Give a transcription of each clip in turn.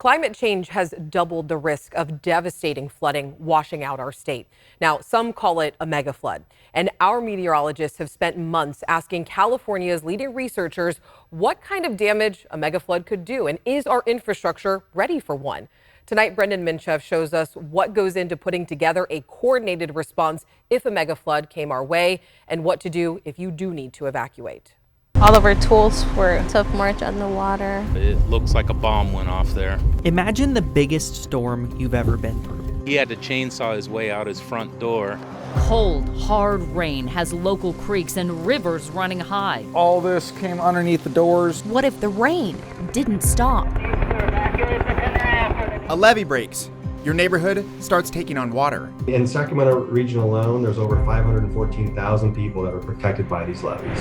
Climate change has doubled the risk of devastating flooding washing out our state. Now, some call it a mega flood. And our meteorologists have spent months asking California's leading researchers what kind of damage a mega flood could do, and is our infrastructure ready for one? Tonight, Brendan Minchev shows us what goes into putting together a coordinated response if a mega flood came our way, and what to do if you do need to evacuate. All of our tools were submerged underwater. It looks like a bomb went off there. Imagine the biggest storm you've ever been through. He had to chainsaw his way out his front door. Cold, hard rain has local creeks and rivers running high. All this came underneath the doors. What if the rain didn't stop? A levee breaks. Your neighborhood starts taking on water. In Sacramento region alone, there's over 514,000 people that are protected by these levees.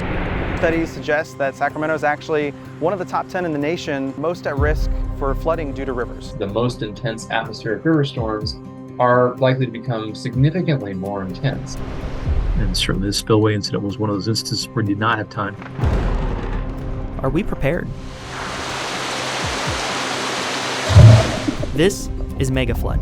Studies suggest that Sacramento is actually one of the top 10 in the nation most at risk for flooding due to rivers. The most intense atmospheric river storms are likely to become significantly more intense. And certainly the spillway incident was one of those instances where we did not have time. Are we prepared? This is mega flood.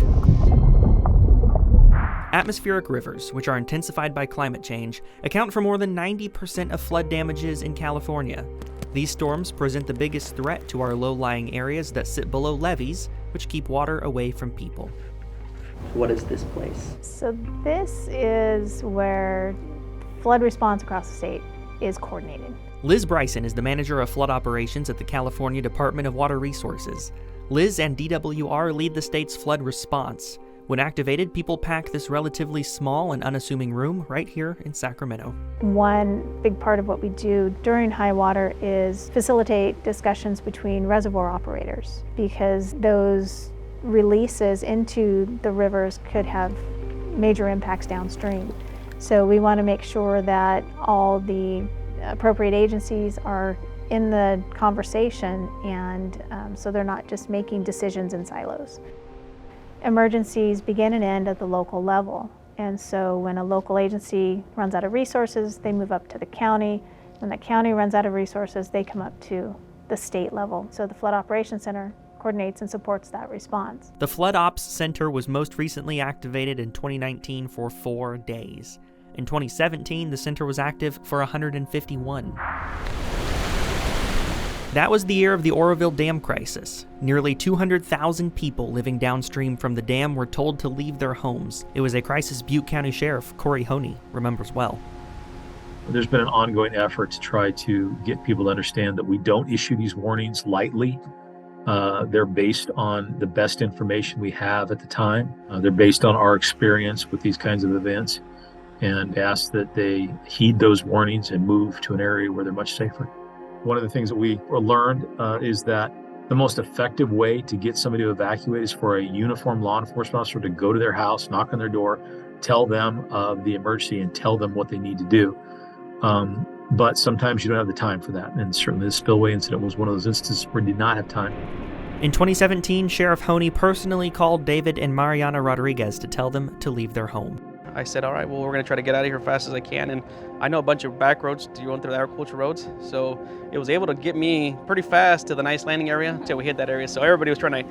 Atmospheric rivers, which are intensified by climate change, account for more than 90% of flood damages in California. These storms present the biggest threat to our low-lying areas that sit below levees, which keep water away from people. What is this place? So this is where flood response across the state is coordinated. Liz Bryson is the manager of flood operations at the California Department of Water Resources. Liz and DWR lead the state's flood response. When activated, people pack this relatively small and unassuming room right here in Sacramento. One big part of what we do during high water is facilitate discussions between reservoir operators, because those releases into the rivers could have major impacts downstream. So we want to make sure that all the appropriate agencies are in the conversation, and so they're not just making decisions in silos. Emergencies begin and end at the local level, and so when a local agency runs out of resources, they move up to the county. When the county runs out of resources, they come up to the state level. So the Flood Operations Center coordinates and supports that response. The Flood Ops Center was most recently activated in 2019 for 4 days. In 2017, the center was active for 151. That was the year of the Oroville Dam crisis. Nearly 200,000 people living downstream from the dam were told to leave their homes. It was a crisis Butte County Sheriff Corey Honey remembers well. There's been an ongoing effort to try to get people to understand that we don't issue these warnings lightly. They're based on the best information we have at the time. They're based on our experience with these kinds of events, and ask that they heed those warnings and move to an area where they're much safer. One of the things that we learned is that the most effective way to get somebody to evacuate is for a uniformed law enforcement officer to go to their house, knock on their door, tell them of the emergency, and tell them what they need to do. But sometimes you don't have the time for that, and certainly the spillway incident was one of those instances where we did not have time. In 2017, Sheriff Honey personally called David and Mariana Rodriguez to tell them to leave their home. I said, all right, well, we're going to try to get out of here as fast as I can. And I know a bunch of back roads to run through the agriculture roads. So it was able to get me pretty fast to the nice landing area until we hit that area. So everybody was trying to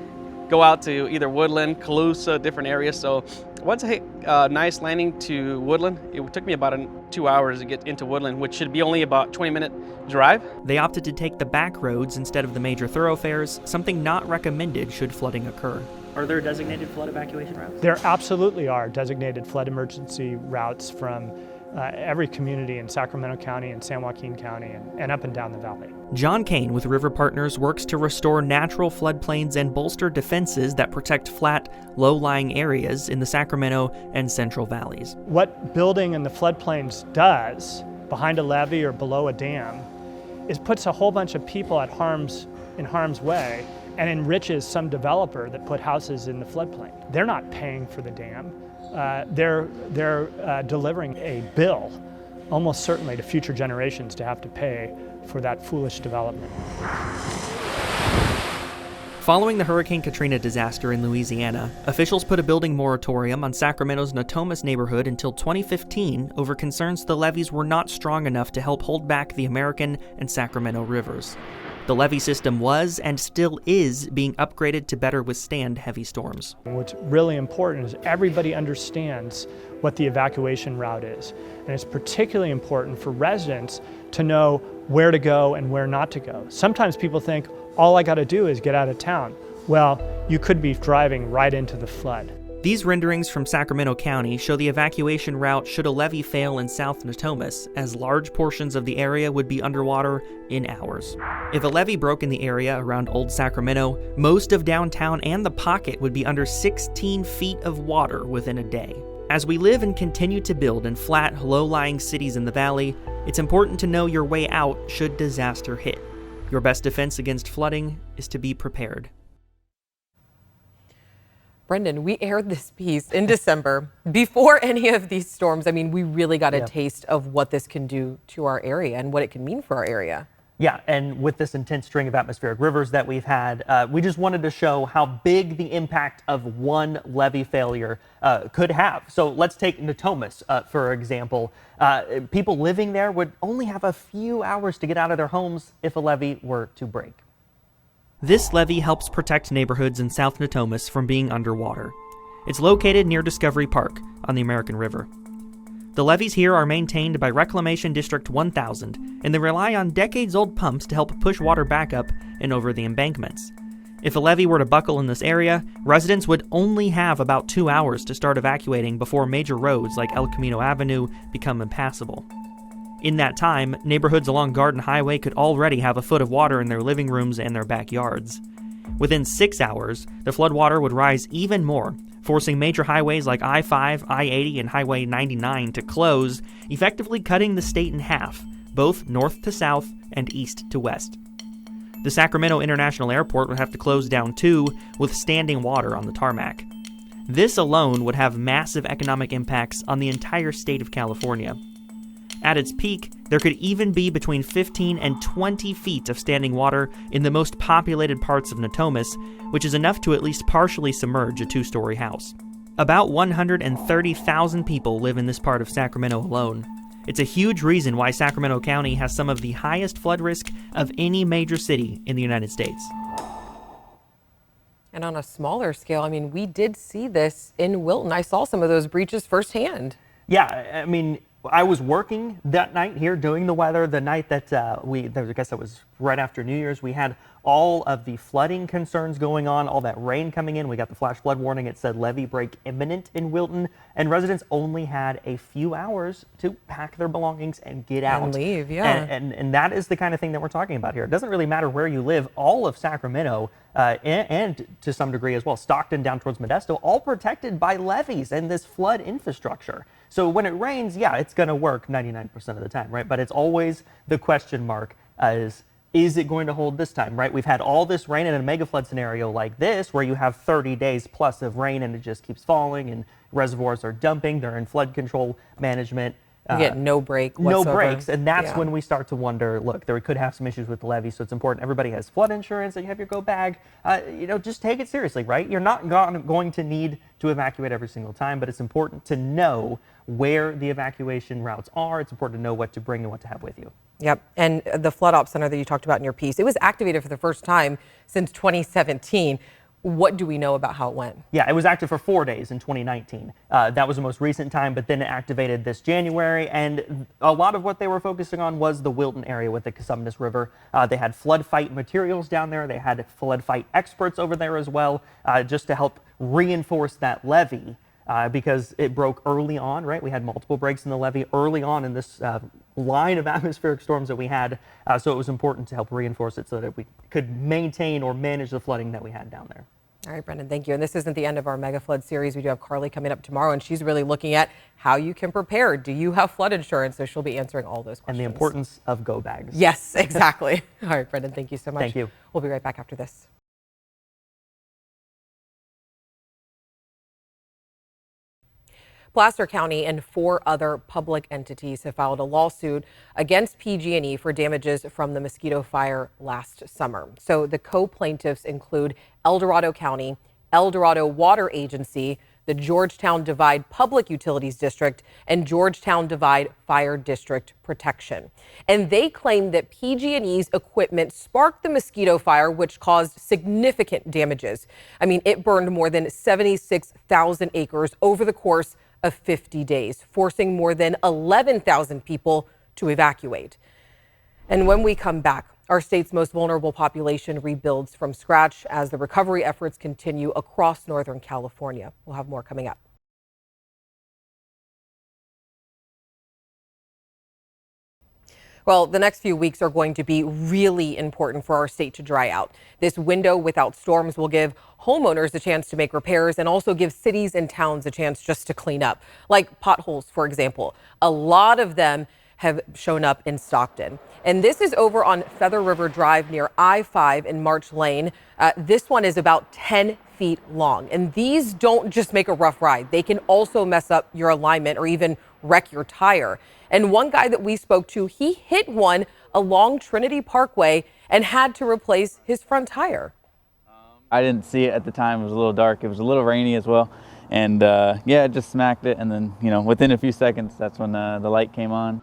go out to either Woodland, Calusa, different areas. So once I hit nice landing to Woodland, it took me about 2 hours to get into Woodland, which should be only about 20-minute drive. They opted to take the back roads instead of the major thoroughfares, something not recommended should flooding occur. Are there designated flood evacuation routes? There absolutely are designated flood emergency routes from every community in Sacramento County and San Joaquin County and up and down the valley. John Kane with River Partners works to restore natural floodplains and bolster defenses that protect flat, low-lying areas in the Sacramento and Central Valleys. What building in the floodplains does, behind a levee or below a dam, is puts a whole bunch of people in harm's way and enriches some developer that put houses in the floodplain. They're not paying for the dam. They're delivering a bill, almost certainly to future generations to have to pay for that foolish development. Following the Hurricane Katrina disaster in Louisiana, officials put a building moratorium on Sacramento's Natomas neighborhood until 2015 over concerns the levees were not strong enough to help hold back the American and Sacramento rivers. The levee system was and still is being upgraded to better withstand heavy storms. What's really important is everybody understands what the evacuation route is. And it's particularly important for residents to know where to go and where not to go. Sometimes people think, all I got to do is get out of town. Well, you could be driving right into the flood. These renderings from Sacramento County show the evacuation route should a levee fail in South Natomas, as large portions of the area would be underwater in hours. If a levee broke in the area around Old Sacramento, most of downtown and the Pocket would be under 16 feet of water within a day. As we live and continue to build in flat, low-lying cities in the valley, it's important to know your way out should disaster hit. Your best defense against flooding is to be prepared. Brendan, we aired this piece in December before any of these storms. I mean, we really got a taste of what this can do to our area and what it can mean for our area. Yeah, and with this intense string of atmospheric rivers that we've had, we just wanted to show how big the impact of one levee failure could have. So let's take Natomas, for example. People living there would only have a few hours to get out of their homes if a levee were to break. This levee helps protect neighborhoods in South Natomas from being underwater. It's located near Discovery Park on the American River. The levees here are maintained by Reclamation District 1000, and they rely on decades-old pumps to help push water back up and over the embankments. If a levee were to buckle in this area, residents would only have about 2 hours to start evacuating before major roads like El Camino Avenue become impassable. In that time, neighborhoods along Garden Highway could already have a foot of water in their living rooms and their backyards. Within 6 hours, the floodwater would rise even more, forcing major highways like I-5, I-80, and Highway 99 to close, effectively cutting the state in half, both north to south and east to west. The Sacramento International Airport would have to close down too, with standing water on the tarmac. This alone would have massive economic impacts on the entire state of California. At its peak, there could even be between 15 and 20 feet of standing water in the most populated parts of Natomas, which is enough to at least partially submerge a 2-story house. About 130,000 people live in this part of Sacramento alone. It's a huge reason why Sacramento County has some of the highest flood risk of any major city in the United States. And on a smaller scale, I mean, we did see this in Wilton. I saw some of those breaches firsthand. Yeah, I mean, I was working that night here doing the weather. The night that I guess that was right after New Year's, we had all of the flooding concerns going on, all that rain coming in. We got the flash flood warning. It said levee break imminent in Wilton, and residents only had a few hours to pack their belongings and get out. And leave, yeah. And that is the kind of thing that we're talking about here. It doesn't really matter where you live. All of Sacramento, and to some degree as well, Stockton down towards Modesto, all protected by levees and this flood infrastructure. So when it rains, yeah, it's going to work 99% of the time, right? But it's always the question mark is it going to hold this time, right? We've had all this rain in a mega flood scenario like this, where you have 30 days plus of rain and it just keeps falling and reservoirs are dumping. They're in flood control management. You get no break whatsoever. No breaks, and that's when we start to wonder, look, there could have some issues with the levee, so it's important everybody has flood insurance, and you have your go bag. Just take it seriously, right? You're not going to need to evacuate every single time, but it's important to know where the evacuation routes are. It's important to know what to bring and what to have with you. Yep, and the Flood Ops Center that you talked about in your piece, it was activated for the first time since 2017. What do we know about how it went? Yeah, it was active for 4 days in 2019. That was the most recent time, but then it activated this January, and a lot of what they were focusing on was the Wilton area with the Cosumnes River. They had flood fight materials down there. They had flood fight experts over there as well, just to help reinforce that levee. Because it broke early on, right? We had multiple breaks in the levee early on in this line of atmospheric storms that we had. So it was important to help reinforce it so that we could maintain or manage the flooding that we had down there. All right, Brendan, thank you. And this isn't the end of our mega flood series. We do have Carly coming up tomorrow, and she's really looking at how you can prepare. Do you have flood insurance? So she'll be answering all those questions. And the importance of go bags. Yes, exactly. All right, Brendan, thank you so much. Thank you. We'll be right back after this. Placer County and 4 other public entities have filed a lawsuit against PG&E for damages from the mosquito fire last summer. So the co-plaintiffs include El Dorado County, El Dorado Water Agency, the Georgetown Divide Public Utilities District and Georgetown Divide Fire District Protection. And they claim that PG&E's equipment sparked the mosquito fire, which caused significant damages. I mean, it burned more than 76,000 acres over the course of 50 days, forcing more than 11,000 people to evacuate. And when we come back, our state's most vulnerable population rebuilds from scratch as the recovery efforts continue across Northern California. We'll have more coming up. Well, the next few weeks are going to be really important for our state to dry out. This window without storms will give homeowners a chance to make repairs and also give cities and towns a chance just to clean up, like potholes, for example. A lot of them have shown up in Stockton. And this is over on Feather River Drive near I-5 in March Lane. This one is about 10 feet long. And these don't just make a rough ride. They can also mess up your alignment or even wreck your tire. And one guy that we spoke to, he hit one along Trinity Parkway and had to replace his front tire. I didn't see it at the time. It was a little dark. It was a little rainy as well. And yeah, it just smacked it. And then, within a few seconds, that's when the light came on.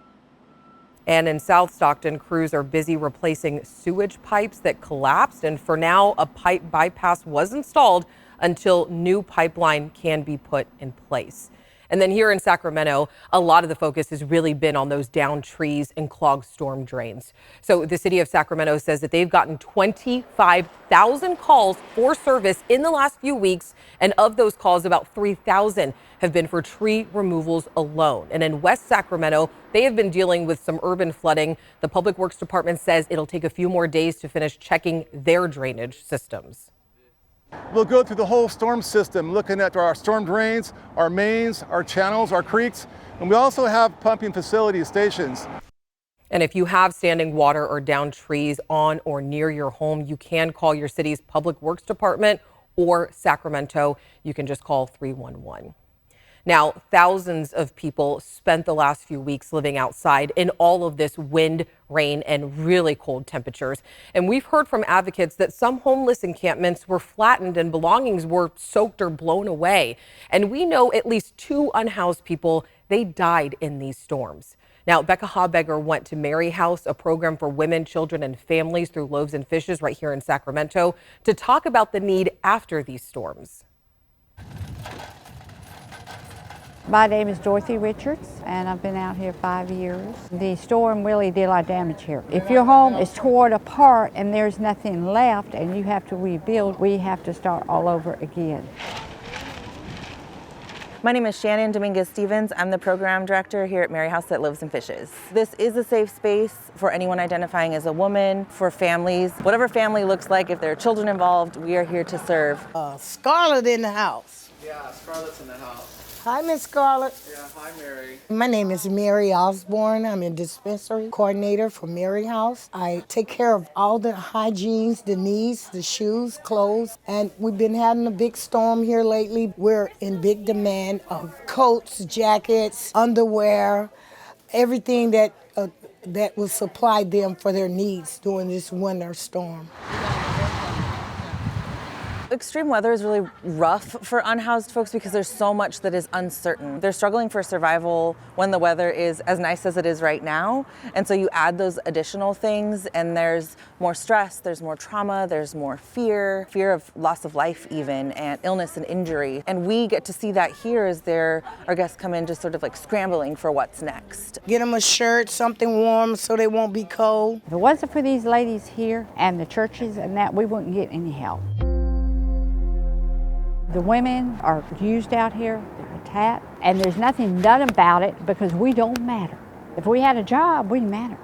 And in South Stockton, crews are busy replacing sewage pipes that collapsed. And for now, a pipe bypass was installed until new pipeline can be put in place. And then here in Sacramento, a lot of the focus has really been on those downed trees and clogged storm drains. So the city of Sacramento says that they've gotten 25,000 calls for service in the last few weeks. And of those calls, about 3,000 have been for tree removals alone. And in West Sacramento, they have been dealing with some urban flooding. The Public Works Department says it'll take a few more days to finish checking their drainage systems. We'll go through the whole storm system, looking at our storm drains, our mains, our channels, our creeks, and we also have pumping facility stations. And if you have standing water or downed trees on or near your home, you can call your city's Public Works Department or Sacramento. You can just call 311. Now, thousands of people spent the last few weeks living outside in all of this wind, rain, and really cold temperatures. And we've heard from advocates that some homeless encampments were flattened and belongings were soaked or blown away. And we know at least 2 unhoused people, they died in these storms. Now, Becca Habegger went to Mary House, a program for women, children, and families through Loaves and Fishes right here in Sacramento, to talk about the need after these storms. My name is Dorothy Richards, and I've been out here 5 years. The storm really did a lot of damage here. If your home is torn apart and there's nothing left and you have to rebuild, we have to start all over again. My name is Shannon Dominguez-Stevens. I'm the program director here at Mary House at Loaves and Fishes. This is a safe space for anyone identifying as a woman, for families. Whatever family looks like, if there are children involved, we are here to serve. Scarlett in the house. Yeah, Scarlett's in the house. Hi, Miss Scarlett. Yeah, hi, Mary. My name is Mary Osborne. I'm a dispensary coordinator for Mary House. I take care of all the hygienes, the needs, the shoes, clothes, and we've been having a big storm here lately. We're in big demand of coats, jackets, underwear, everything that will supply them for their needs during this winter storm. Extreme weather is really rough for unhoused folks because there's so much that is uncertain. They're struggling for survival when the weather is as nice as it is right now. And so you add those additional things and there's more stress, there's more trauma, there's more fear of loss of life even, and illness and injury. And we get to see that here as our guests come in just sort of like scrambling for what's next. Get them a shirt, something warm so they won't be cold. If it wasn't for these ladies here and the churches and that, we wouldn't get any help. The women are used out here, they're attacked, and there's nothing done about it because we don't matter. If we had a job, we'd matter.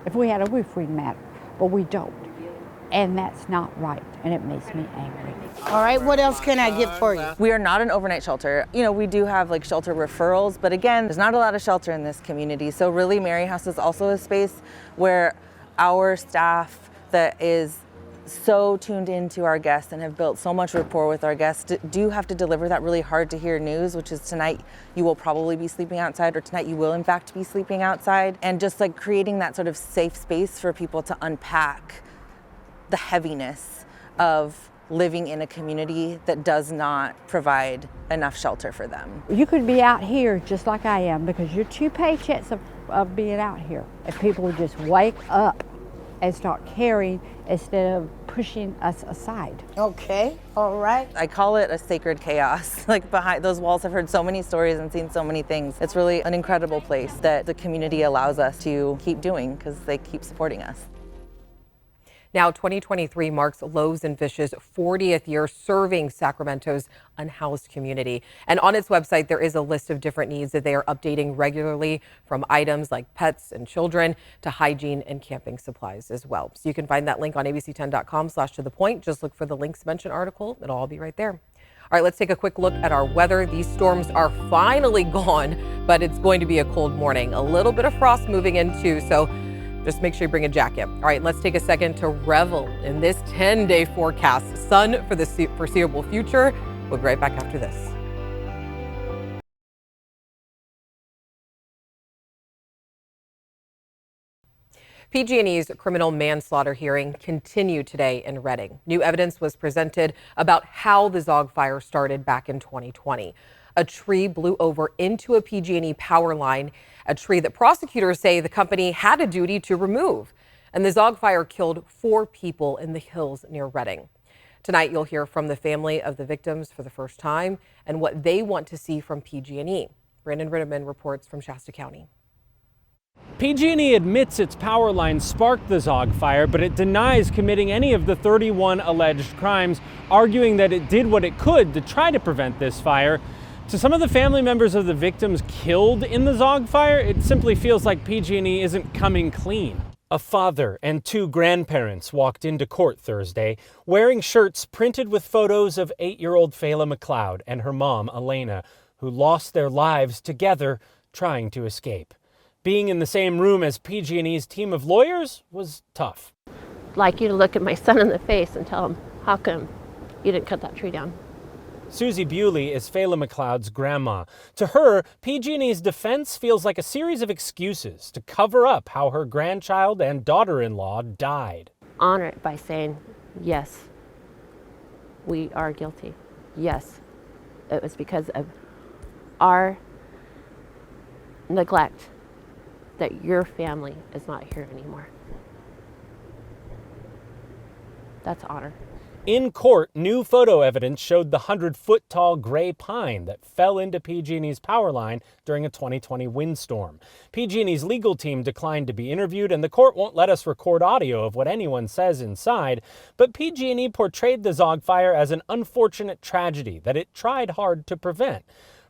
If we had a roof, we'd matter, but we don't. And that's not right, and it makes me angry. All right, what else can I get for you? We are not an overnight shelter. We do have like shelter referrals, but again, there's not a lot of shelter in this community. So really, Mary House is also a space where our staff that is so tuned into our guests and have built so much rapport with our guests do have to deliver that really hard to hear news, which is tonight you will probably be sleeping outside, or tonight you will in fact be sleeping outside, and just like creating that sort of safe space for people to unpack the heaviness of living in a community that does not provide enough shelter for them. You could be out here just like I am because you're 2 paychecks of being out here. If people would just wake up and start caring instead of pushing us aside. Okay, all right. I call it a sacred chaos. Like behind those walls, I've heard so many stories and seen so many things. It's really an incredible place that the community allows us to keep doing because they keep supporting us. Now, 2023 marks Loaves and Fish's 40th year serving Sacramento's unhoused community. And on its website, there is a list of different needs that they are updating regularly, from items like pets and children to hygiene and camping supplies as well. So you can find that link on abc10.com/to-the-point. Just look for the links mentioned article. It'll all be right there. All right, let's take a quick look at our weather. These storms are finally gone, but it's going to be a cold morning. A little bit of frost moving in too, so just make sure you bring a jacket. All right, let's take a second to revel in this 10-day forecast. Sun for the foreseeable future. We'll be right back after this. PG&E's criminal manslaughter hearing continued today in Reading. New evidence was presented about how the Zogg fire started back in 2020. A tree blew over into a PG&E power line, a tree that prosecutors say the company had a duty to remove. And the Zogg fire killed 4 people in the hills near Reading. Tonight, you'll hear from the family of the victims for the first time and what they want to see from PG&E. Brandon Ritterman reports from Shasta County. PG&E admits its power line sparked the Zogg fire, but it denies committing any of the 31 alleged crimes, arguing that it did what it could to try to prevent this fire. To some of the family members of the victims killed in the Zogg fire, it simply feels like PG&E isn't coming clean. A father and 2 grandparents walked into court Thursday wearing shirts printed with photos of 8-year-old Fayla McLeod and her mom, Elena, who lost their lives together trying to escape. Being in the same room as PG&E's team of lawyers was tough. I'd like you to look at my son in the face and tell him, how come you didn't cut that tree down? Susie Bewley is Fayla McLeod's grandma. To her, PG&E's defense feels like a series of excuses to cover up how her grandchild and daughter-in-law died. Honor it by saying, yes, we are guilty. Yes, it was because of our neglect that your family is not here anymore. That's honor. In court, new photo evidence showed the 100-foot-tall gray pine that fell into PG&E's power line during a 2020 windstorm. PG&E's legal team declined to be interviewed, and the court won't let us record audio of what anyone says inside. But PG&E portrayed the Zogg fire as an unfortunate tragedy that it tried hard to prevent.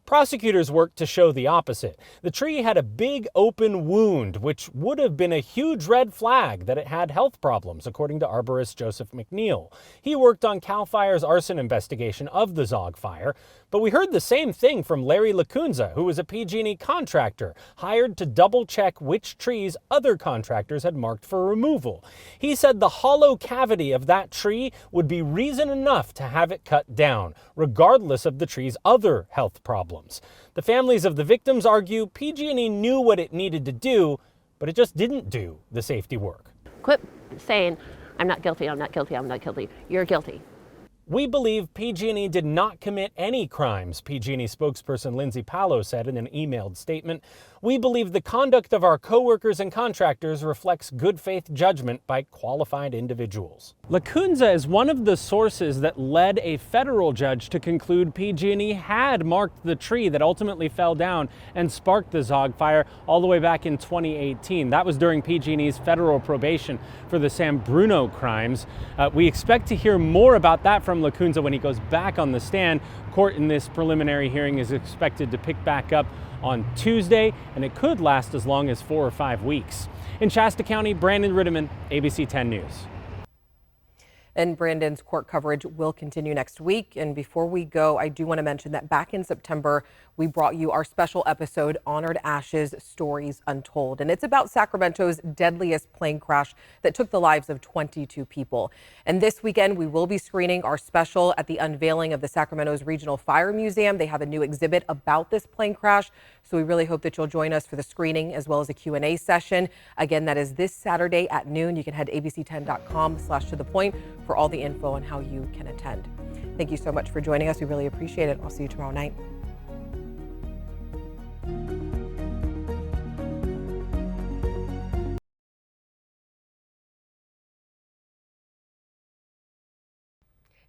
Prosecutors worked to show the opposite. The tree had a big open wound, which would have been a huge red flag that it had health problems, according to arborist Joseph McNeil. He worked on CAL FIRE's arson investigation of the Zogg fire. But we heard the same thing from Larry Lacunza, who was a PG&E contractor, hired to double-check which trees other contractors had marked for removal. He said the hollow cavity of that tree would be reason enough to have it cut down, regardless of the tree's other health problems. The families of the victims argue PG&E knew what it needed to do, but it just didn't do the safety work. Quit saying, I'm not guilty, I'm not guilty, I'm not guilty. You're guilty. We believe PG&E did not commit any crimes, PG&E spokesperson Lindsay Palo said in an emailed statement. We believe the conduct of our coworkers and contractors reflects good faith judgment by qualified individuals. Lacunza is one of the sources that led a federal judge to conclude PG&E had marked the tree that ultimately fell down and sparked the Zogg fire all the way back in 2018. That was during PG&E's federal probation for the San Bruno crimes. We expect to hear more about that from Lacunza when he goes back on the stand. Court in this preliminary hearing is expected to pick back up on Tuesday, and it could last as long as 4 or 5 weeks. In Shasta County, Brandon Ritterman, ABC 10 News. And Brandon's court coverage will continue next week. And before we go, I do want to mention that back in September, we brought you our special episode, Honored Ashes Stories Untold. And it's about Sacramento's deadliest plane crash that took the lives of 22 people. And this weekend, we will be screening our special at the unveiling of the Sacramento's Regional Fire Museum. They have a new exhibit about this plane crash. So we really hope that you'll join us for the screening as well as a Q&A session. Again, that is this Saturday at noon. You can head to abc10.com/to-the-point for for all the info on how you can attend. Thank you so much for joining us. We really appreciate it. I'll see you tomorrow night.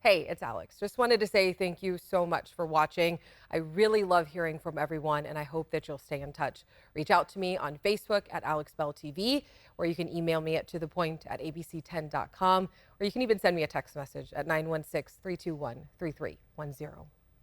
Hey, it's Alex. Just wanted to say thank you so much for watching. I really love hearing from everyone, and I hope that you'll stay in touch. Reach out to me on Facebook at AlexBellTV, or you can email me at tothepoint@abc10.com, or you can even send me a text message at 916-321-3310.